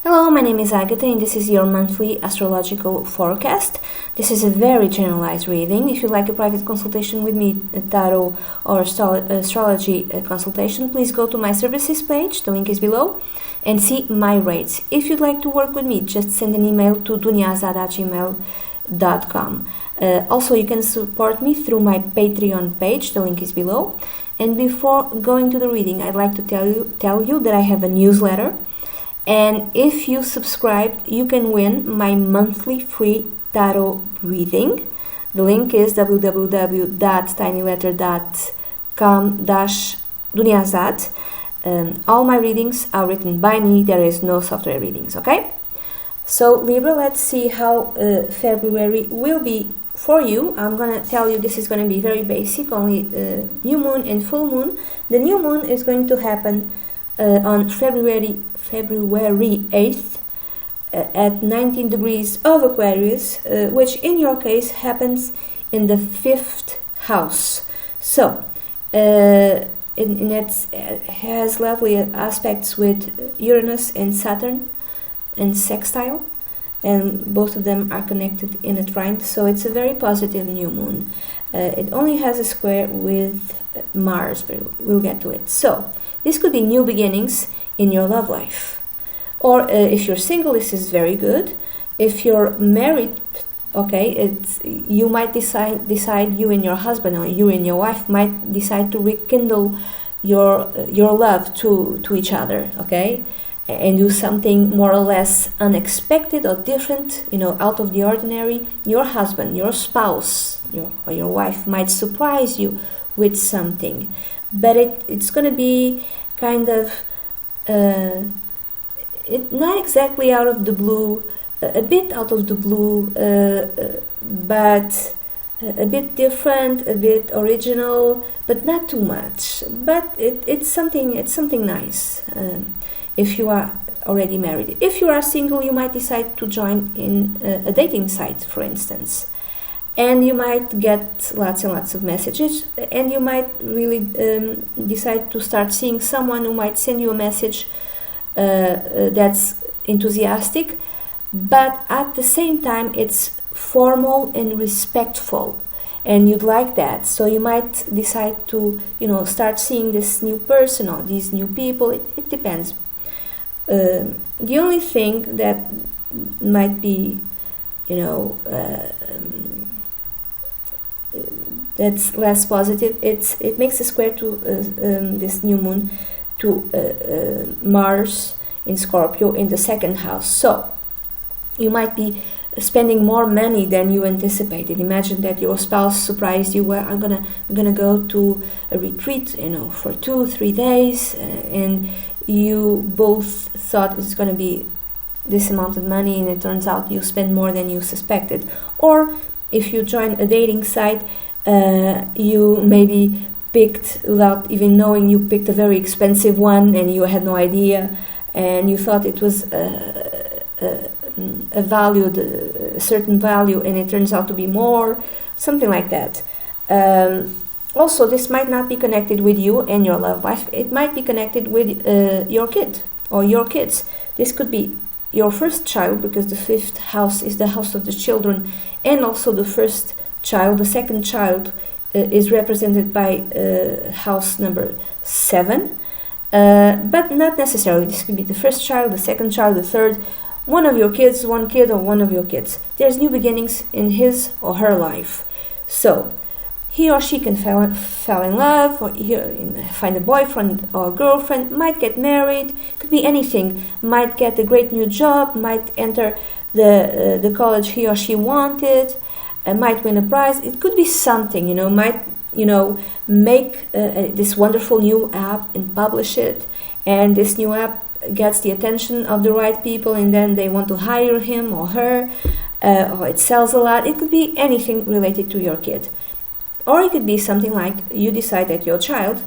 Hello, my name is Agatha and this is your monthly astrological forecast. This is a very generalized reading. If you'd like a private consultation with me, a tarot or astrology consultation, please go to my services page, the link is below, and see my rates. If you'd like to work with me, just send an email to duniazad@gmail.com. Also, you can support me through my Patreon page, the link is below. And before going to the reading, I'd like to tell you that I have a newsletter. And if you subscribe, you can win my monthly free tarot reading. The link is www.tinyletter.com/duniazad. All my readings are written by me. There is no software readings, okay? So Libra, let's see how February will be for you. I'm going to tell you this is going to be very basic, only new moon and full moon. The new moon is going to happen on February 8th at 19 degrees of Aquarius, which in your case happens in the 5th house. So it has lovely aspects with Uranus and Saturn and sextile, and both of them are connected in a trine, so it's a very positive new moon. It only has a square with Mars, but we'll get to it. So this could be new beginnings in your love life. Or if you're single, this is very good. If you're married, okay, you might decide you and your husband or you and your wife might decide to rekindle your love to each other, okay, and do something more or less unexpected or different, out of the ordinary. Your husband, your spouse, or your wife might surprise you with something, but it's going to be kind of not exactly out of the blue, a bit out of the blue, but a bit different, a bit original, but not too much. But it's something nice. If you are already married, if you are single, you might decide to join in a dating site, for instance, and you might get lots and lots of messages, and you might really decide to start seeing someone who might send you a message that's enthusiastic, but at the same time it's formal and respectful, and you'd like that. So you might decide to start seeing this new person or these new people. It depends. The only thing that might be that's less positive, it makes a square to this new moon to Mars in Scorpio in the 2nd house. So you might be spending more money than you anticipated. Imagine that your spouse surprised you. Well, I'm gonna go to a retreat, for 2-3 days, and you both thought it's gonna be this amount of money, and it turns out you spend more than you suspected. Or if you join a dating site, you maybe picked, without even knowing, you picked a very expensive one and you had no idea, and you thought it was a certain value, and it turns out to be more, something like that. Also, this might not be connected with you and your love life. It might be connected with your kid or your kids. This could be your first child, because the 5th house is the house of the children, and also the first child. The second child is represented by house number 7, but not necessarily. This could be the first child, the second child, the third, one of your kids, one kid, or one of your kids. There's new beginnings in his or her life. So he or she can fall in love, or find a boyfriend or girlfriend, might get married, could be anything, might get a great new job, might enter the college he or she wanted, might win a prize. It could be something, might make this wonderful new app and publish it, and this new app gets the attention of the right people, and then they want to hire him or her, or it sells a lot. It could be anything related to your kid. Or it could be something like you decide that your child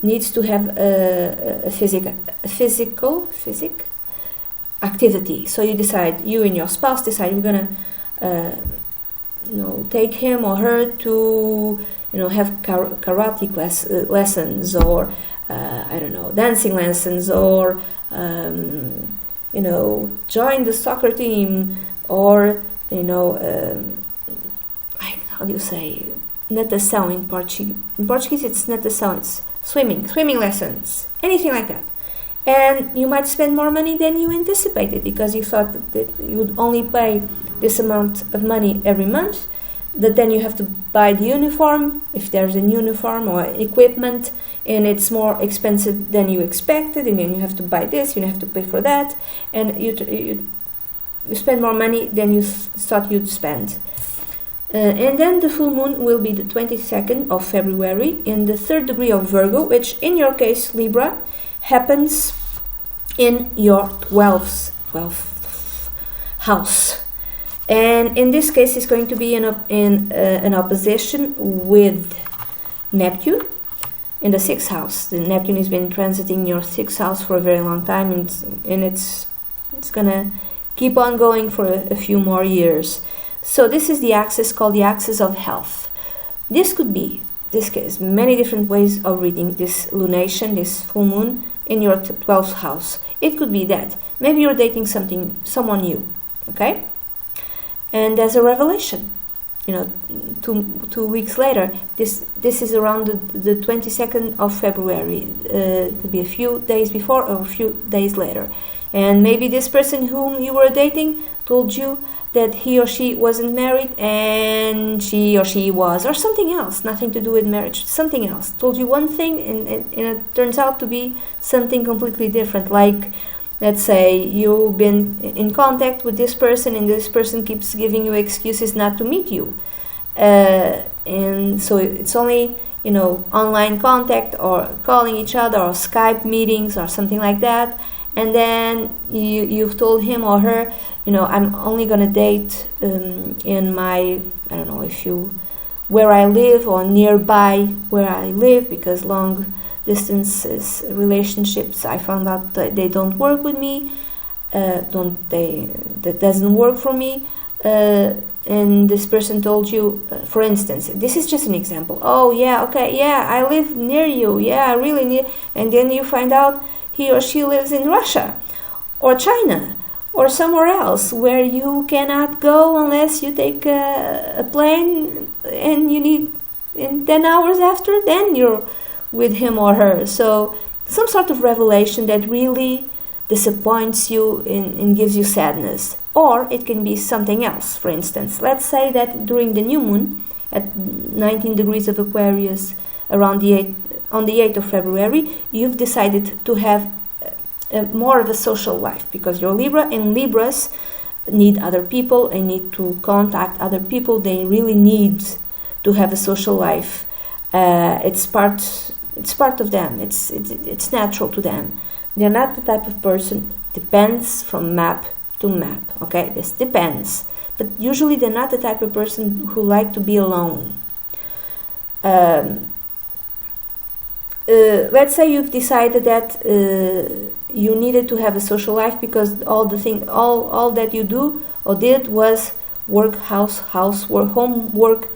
needs to have a physical activity. So you and your spouse decide you're gonna take him or her to have karate lessons, or dancing lessons, or join the soccer team, or how do you say natação in Portuguese? In Portuguese it's natação, it's swimming lessons, anything like that. And you might spend more money than you anticipated because you thought that you would only pay this amount of money every month, but then you have to buy the uniform, if there's a uniform or equipment, and it's more expensive than you expected, and then you have to buy this, you have to pay for that, and you spend more money than you thought you'd spend. And then the full moon will be the 22nd of February in the 3rd degree of Virgo, which in your case, Libra, happens in your 12th house. And in this case, it's going to be in an opposition with Neptune in the 6th house. The Neptune has been transiting your 6th house for a very long time, and it's gonna keep on going for a few more years. So this is the axis called the axis of health. This case, many different ways of reading this lunation, this full moon in your 12th house. It could be that maybe you're dating someone new, okay? And there's a revelation, 2 weeks later. This is around the 22nd of February. It could be a few days before or a few days later. And maybe this person whom you were dating told you that he or she wasn't married, and she or she was, or something else, nothing to do with marriage, something else. Told you one thing, and it turns out to be something completely different. Like, let's say you've been in contact with this person, and this person keeps giving you excuses not to meet you. And so it's only, online contact or calling each other or Skype meetings or something like that. And then you've told him or her, I'm only gonna date in my, I don't know, where I live or nearby where I live, because long distance relationships, I found out that they don't work with me, that doesn't work for me. And this person told you, for instance, this is just an example. Oh yeah, okay, yeah, I live near you, yeah, really near. And then you find out he or she lives in Russia or China or somewhere else where you cannot go unless you take a plane, and you need in 10 hours after, then you're with him or her. So some sort of revelation that really disappoints you and gives you sadness. Or it can be something else. For instance, let's say that during the new moon at 19 degrees of Aquarius on the 8th of February, you've decided to have more of a social life, because you're Libra, and Libras need other people, they need to contact other people, they really need to have a social life. It's part of them, it's natural to them. They're not the type of person, depends from map to map, okay? This depends, but usually they're not the type of person who like to be alone. Let's say you've decided that you needed to have a social life because all that you do or did was work, house, work, home, work,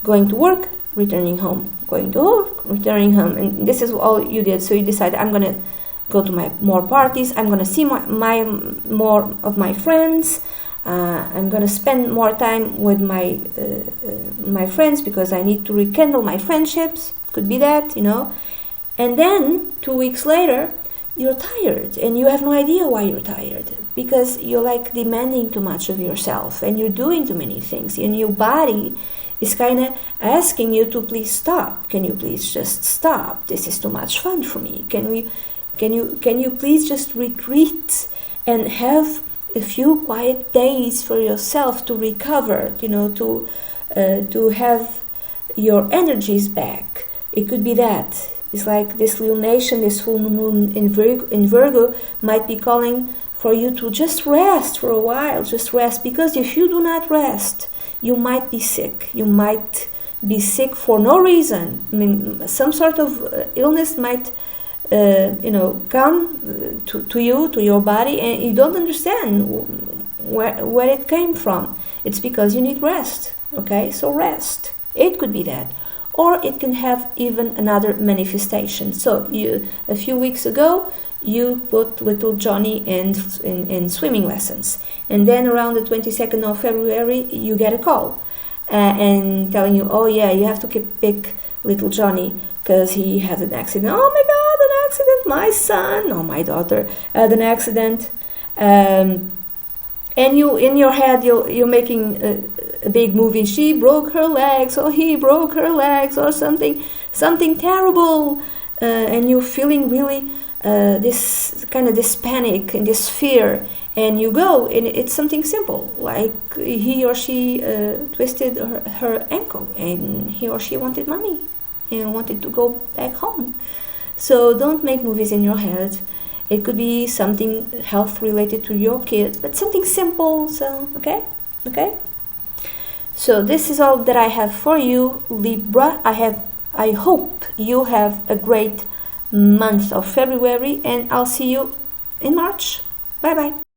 going to work, returning home, going to work, returning home, and this is all you did. So you decided, I'm gonna go to more parties, I'm gonna see more of my friends, I'm gonna spend more time with my friends because I need to rekindle my friendships. Could be that, and then 2 weeks later you're tired and you have no idea why you're tired, because you're like demanding too much of yourself and you're doing too many things, and your body is kind of asking you to please stop. Can you please just stop? This is too much fun for me. Can you please just retreat and have a few quiet days for yourself to recover, to have your energies back. It could be that. It's like this lunation, this full moon in Virgo might be calling for you to just rest for a while, just rest, because if you do not rest, you might be sick. You might be sick for no reason. I mean, some sort of illness might come to you, to your body, and you don't understand where it came from. It's because you need rest, okay? So rest. It could be that. Or it can have even another manifestation. So a few weeks ago, you put little Johnny in swimming lessons, and then around the 22nd of February you get a call and telling you, oh yeah, you have to pick little Johnny because he had an accident. Oh my god, an accident! My son or my daughter had an accident. And you, in your head, you're making a big movie. She broke her legs, or he broke her legs, or something terrible, and you're feeling really this panic and this fear. And you go, and it's something simple, like he or she twisted her ankle, and he or she wanted money and wanted to go back home. So don't make movies in your head. It could be something health related to your kids, but something simple. So okay. So this is all that I have for you, Libra. I hope you have a great month of February, and I'll see you in March. Bye bye.